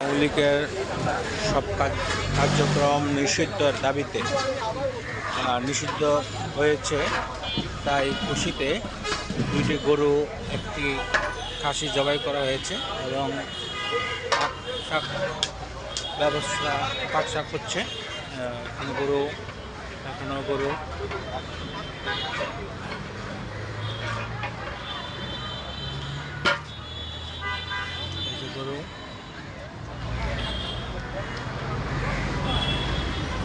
আওয়ামী লীগের সব কার্যক্রম নিষিদ্ধের দাবিতে নিষিদ্ধ হয়েছে, তাই খুশিতে দুইটি গরু একটি খাসি জবাই করা হয়েছে এবং ব্যবস্থা পাকশাক হচ্ছে। এখানে গরু এখনো গরু গরু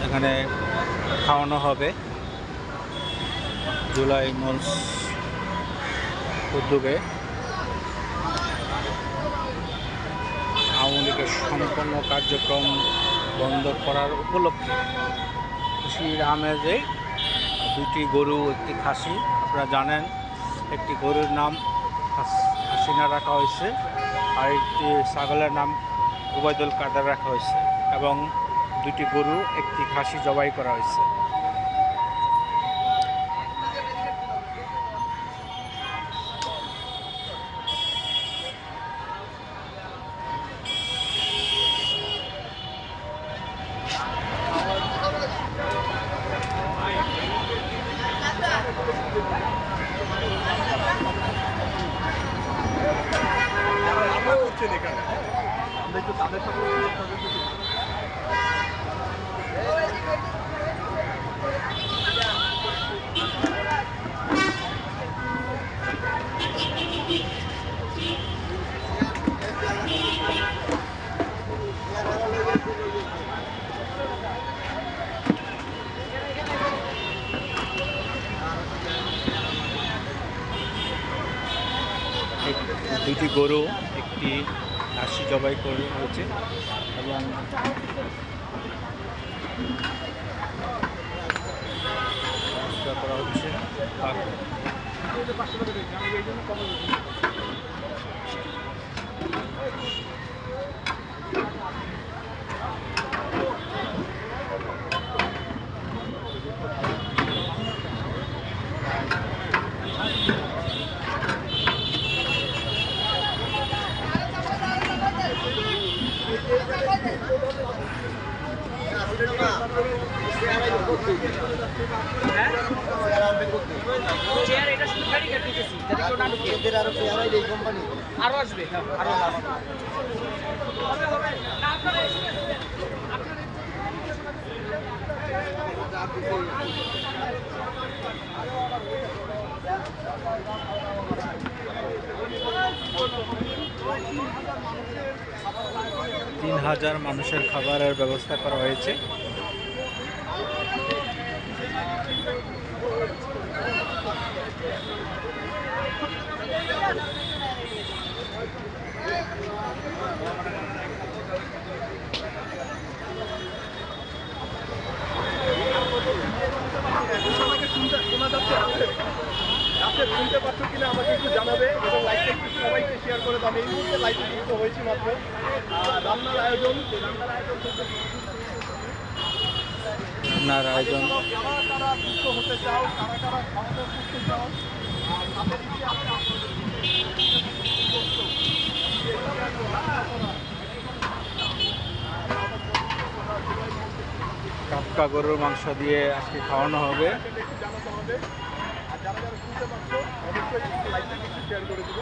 এখানে খাওয়ানো হবে জুলাই মঞ্চ উদ্যোগে। আওয়ামী লীগের সম্পূর্ণ কার্যক্রম বন্ধ করার উপলক্ষে খুশির আমেজে দুটি গরু একটি খাসি, আপনারা জানেন একটি গরুর নাম হাসিনা রাখা হয়েছে আর একটি ছাগলের নাম ওবায়দুল কাদের রাখা হয়েছে এবং দুটি গরু একটি খাসি জবাই করা হয়েছে। দুটি গরু একটি খাসি জবাই করা হয়েছে এবং ব্যবস্থা করা হচ্ছে। 3000 মানুষের খাবারের ব্যবস্থা করা হয়েছে। শুনতে পাচ্ছ কিনা আমাকে একটু জানাবে এবং লাইভটা একটু সবাইকে শেয়ার করে দাও। এই মুহূর্তে লাইভে যুক্ত হয়েছি মাত্র। রান্নার আয়োজন যারা যুক্ত হতে চাও, কারা খাওয়াতে করতে চাও, টাটকা গরুর মাংস দিয়ে আজকে খাওয়ানো হবে। জানাতে হবে। আর যারা শুনতে পাচ্ছ অবশ্যই লাইভটাকে একটু শেয়ার করে দেবো।